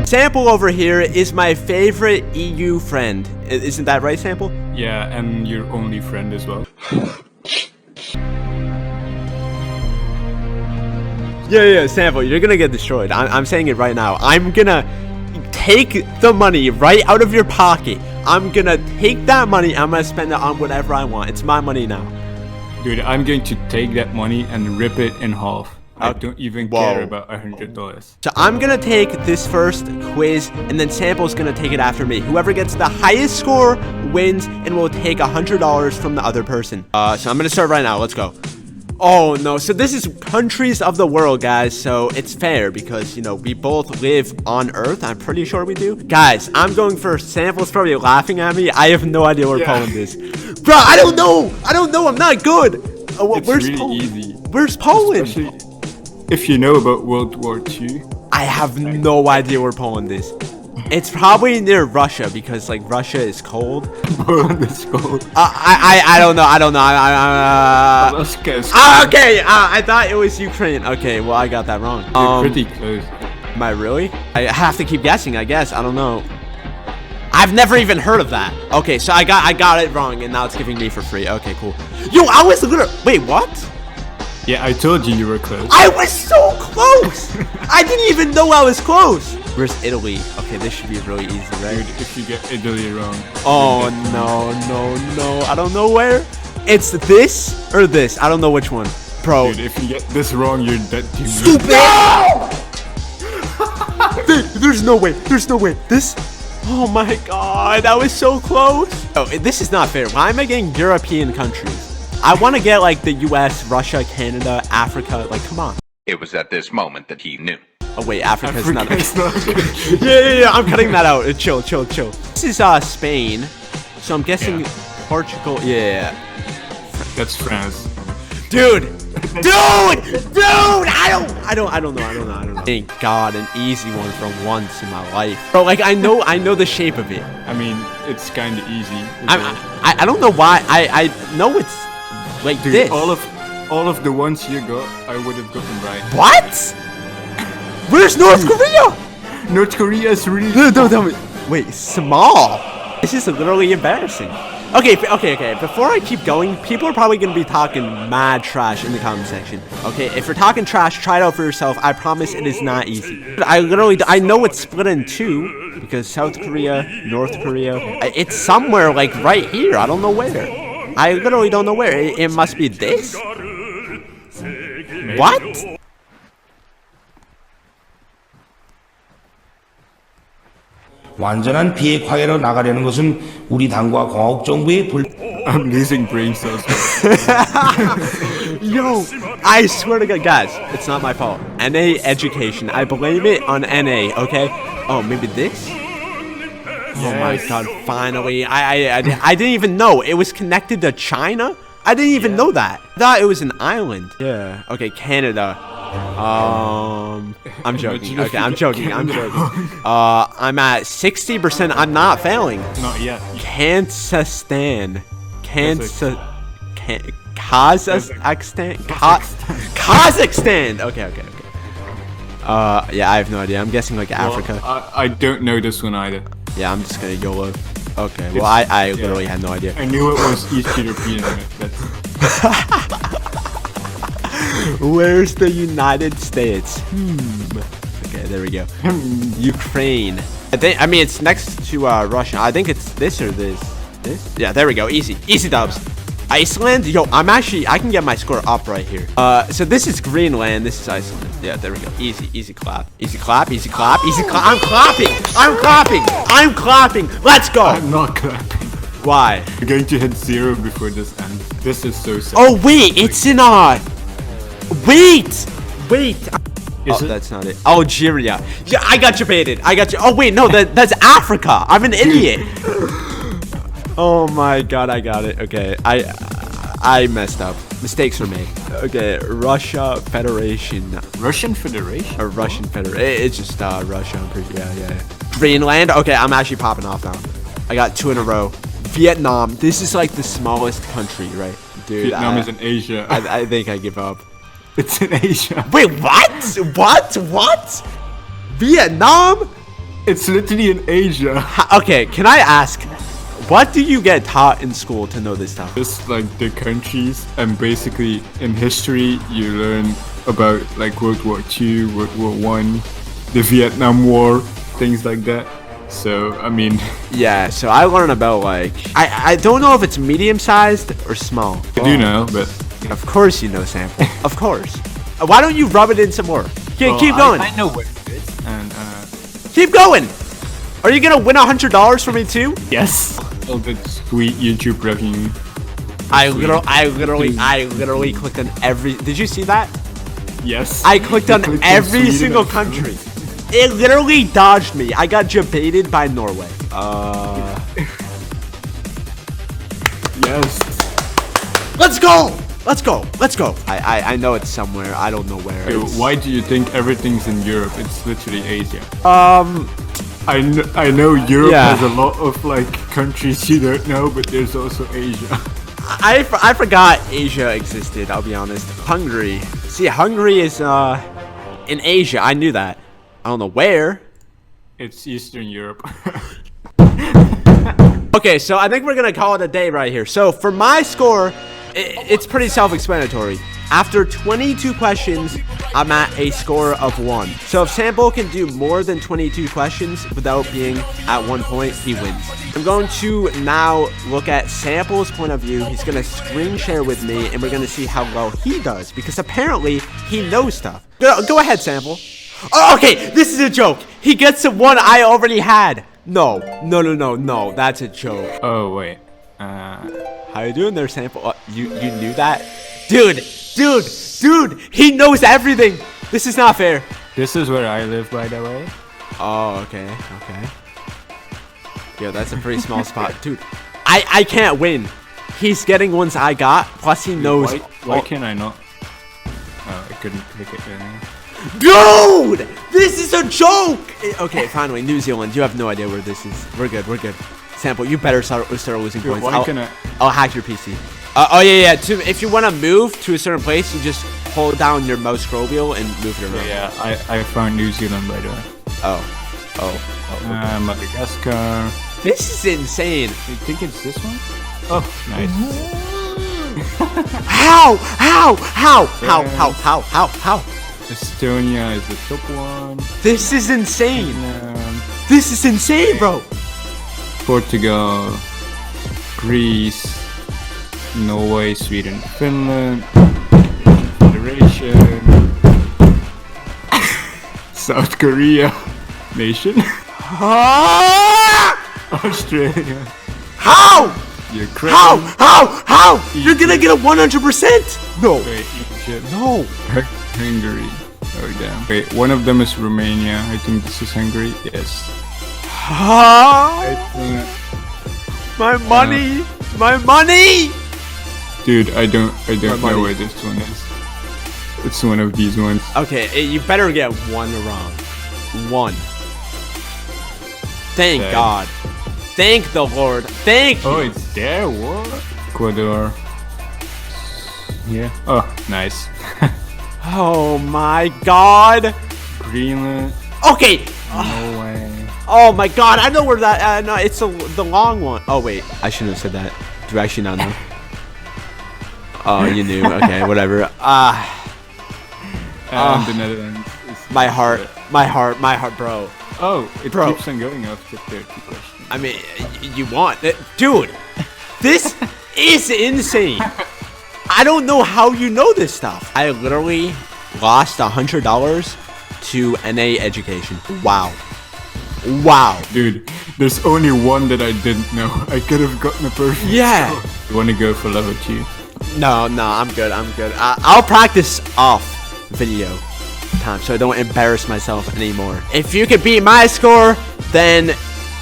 Sample over here is my favorite EU friend. Isn't that right, Sample? Yeah, and your only friend as well. Yeah, Sample, you're gonna get destroyed. I'm saying it right now. I'm gonna take the money right out of your pocket. I'm gonna take that money. I'm gonna spend it on whatever I want. It's my money now. Dude, I'm going to take that money and rip it in half. I don't even care about $100. So I'm gonna take this first quiz, and then Sample's gonna take it after me. Whoever gets the highest score wins, and will take $100 from the other person. So I'm gonna start right now. Let's go. Oh no, so this is countries of the world, guys, so it's fair because, you know, we both live on Earth. I'm pretty sure we do. Guys, I'm going first. Sample's probably laughing at me. I have no idea where Poland is. Bro, I don't know. I'm not good. It's where's really Poland? easy. Where's Poland? Especially if you know about World War II. I have no idea where Poland is. It's probably near Russia because, like, Russia is cold. Poland is cold. I don't know. Alaska is Okay. I thought it was Ukraine. Okay, well, I got that wrong. You're pretty close. Am I really? I have to keep guessing, I guess. I don't know. I've never even heard of that. Okay, so I got it wrong, and now it's giving me for free. Okay, cool. Yo, I was literally... Wait, what? Yeah, I told you were close. I was so close! I didn't even know I was close. Where's Italy? Okay, this should be really easy, right? Dude, if you get Italy wrong. Oh, no. I don't know where. It's this or this. I don't know which one. Bro. Dude, if you get this wrong, you're dead to me. Stupid! No! There's no way. This... Oh my god, that was so close. Oh, this is not fair. Why am I getting European countries? I want to get, like, the US, Russia, Canada, Africa. Like, come on. It was at this moment that he knew. Oh, wait, Africa's not... not Yeah, I'm cutting that out. Chill. This is, Spain. So I'm guessing Portugal. Yeah. That's France. Dude! I don't know. Thank God, an easy one for once in my life. Bro, like, I know the shape of it. I mean, it's kind of easy. I don't know why. I know it's like Dude, this. all of the ones you got, I would have gotten right. What? Where's North Korea? North Korea is really... Don't tell me. Wait, small? This is literally embarrassing. Okay. Before I keep going, people are probably going to be talking mad trash in the comment section. Okay, if you're talking trash, try it out for yourself. I promise it is not easy. I know it's split in two because South Korea, North Korea, it's somewhere like right here. I don't know where. I literally don't know where. It must be this. Maybe. What? 완전한 비핵화해로 나가려는 것은 우리 당과 공화국 정부의 I'm losing brain cells. Yo, I swear to God, guys, it's not my fault. NA education, I blame it on NA, okay? Oh, maybe this? Oh my God, finally. I didn't even know. It was connected to China? I didn't even know that. I thought it was an island. Yeah. Okay, Canada. I'm joking. Okay, I'm joking. I'm at 60%. I'm not failing. Not yet. Kazakhstan. Okay. Yeah, I have no idea. I'm guessing like Africa. Well, I don't know this one either. Yeah, I'm just gonna YOLO. Okay, well, I literally had no idea. I knew it was East European. Where's the United States? Okay, there we go. Ukraine. I mean, it's next to Russia. I think it's this or this. This? Yeah, there we go. Easy dubs. Iceland? Yo, I can get my score up right here. So this is Greenland. This is Iceland. Yeah, there we go. Easy clap. Easy clap. I'm clapping. Let's go. I'm not clapping. Why? You're going to hit 0 before this ends. This is so sad. Oh, wait. It's in Wait. Is it? That's not it. Algeria. Yeah, I got you baited. Oh, wait. No, that's Africa. I'm an idiot. Oh my God, I got it. Okay, I messed up. Mistakes were made. Okay, Russia Federation. Russian Federation? Or Russian Federation. It's just Russia. I'm pretty. Yeah. Greenland. Okay, I'm actually popping off now. I got 2 in a row. Vietnam. This is like the smallest country, right? Dude, Vietnam is in Asia. I think I give up. It's in Asia. Wait, what? Vietnam? It's literally in Asia. Okay, can I ask, what do you get taught in school to know this stuff? Just like the countries, and basically in history you learn about like World War II, World War One, the Vietnam War, things like that. So I mean, Yeah, so I learn about like, I don't know if it's medium-sized or small. I do know, but Of course you know, Sample. Of course. Why don't you rub it in some more? Okay, well, keep going. I know what it is, and Keep going. Are you gonna win $100 from me too? yes, all the sweet YouTube revenue. I literally clicked on every. Did you see that? Yes, I clicked on clicked on every Sweden single and country. It literally dodged me. I got debated by Norway. Yes. Let's go. Let's go. Let's go. I know it's somewhere. I don't know where. Yo, It's- why do you think everything's in Europe? It's literally Asia. I know Europe Yeah. has a lot of like countries you don't know, but there's also Asia. I forgot Asia existed. I'll be honest. Hungary. See, Hungary is in Asia. I knew that. I don't know where. It's Eastern Europe. Okay, so I think we're gonna call it a day right here. So for my score, it's pretty self-explanatory. After 22 questions, I'm at a score of 1. So if Sample can do more than 22 questions without being at 1 point, he wins. I'm going to now look at Sample's point of view. He's gonna screen share with me, and we're gonna see how well he does, because apparently he knows stuff. Go ahead, Sample. Oh, okay, this is a joke. He gets the one I already had. No, that's a joke. Oh wait. How you doing there, Sample? You knew that? Dude, he knows everything. This is not fair. This is where I live, by the way. Oh, okay. Yo, that's a pretty small spot. Dude, I can't win. He's getting ones I got, plus he knows. Why can't I not? Oh, I couldn't pick it earlier. Dude, this is a joke. Okay, finally, New Zealand. You have no idea where this is. We're good. Sample, you better start losing Dude, points. why can I? I'll hack your PC. Oh yeah. If you want to move to a certain place, you just hold down your mouse scroll wheel and move it around. Yeah, I found New Zealand, by the way. Oh. Madagascar. This is insane. I think it's this one. Oh, nice. How? Estonia is the top one. This is insane. Um, This is insane, bro. Portugal, Greece, Norway, Sweden, Finland, Federation, South Korea, nation, Ah! Australia, How? Ukraine, How? You're gonna get a 100%? No. wait, Egypt, No. Hungary. Oh damn. Wait, one of them is Romania. I think this is Hungary. Yes. Ah! Uh, My money. Dude, I don't money. know where this one is. It's one of these ones. Okay, you better get one wrong. One. Thank Okay. God. Thank the Lord. Thank you. Oh, it's there. What? Ecuador. Yeah. Oh, nice. Oh my God. Greenland. Okay. Norway. Oh my God. I know where that. No, it's the long one. Oh wait, I shouldn't have said that. Do you actually not know? Oh, you knew. Okay, whatever. And the Netherlands. is My next heart, to it. my heart, bro. Oh, it Bro. keeps on going after 30 questions. I mean, you want it, dude? This is insane. I don't know how you know this stuff. I literally lost $100 to NA education. Wow. Dude, there's only one that I didn't know. I could have gotten a perfect Yeah. score. You want to go for level 2? No, I'm good. I'll practice off video time so I don't embarrass myself anymore. If you could beat my score, then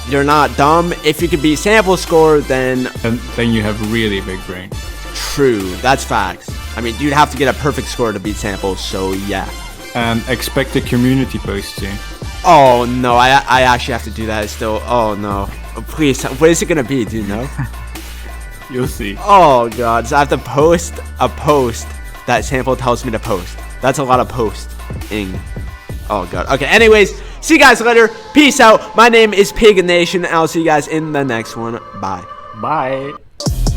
you're not dumb. If you could beat Sample's score, then And then you have really big brain. true. That's facts. I mean, you'd have to get a perfect score to beat Samples, so yeah. And expect a community post soon. Oh no, I actually have to do that still. Oh no. Please, what is it gonna be? Do you know? You'll see. Oh god, so I have to post a post that Sample tells me to post. That's a lot of posting. Oh god. Okay, anyways, See you guys later. Peace out. My name is Pig Nation, and I'll see you guys in the next one. Bye. Bye.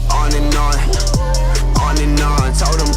On and on, told him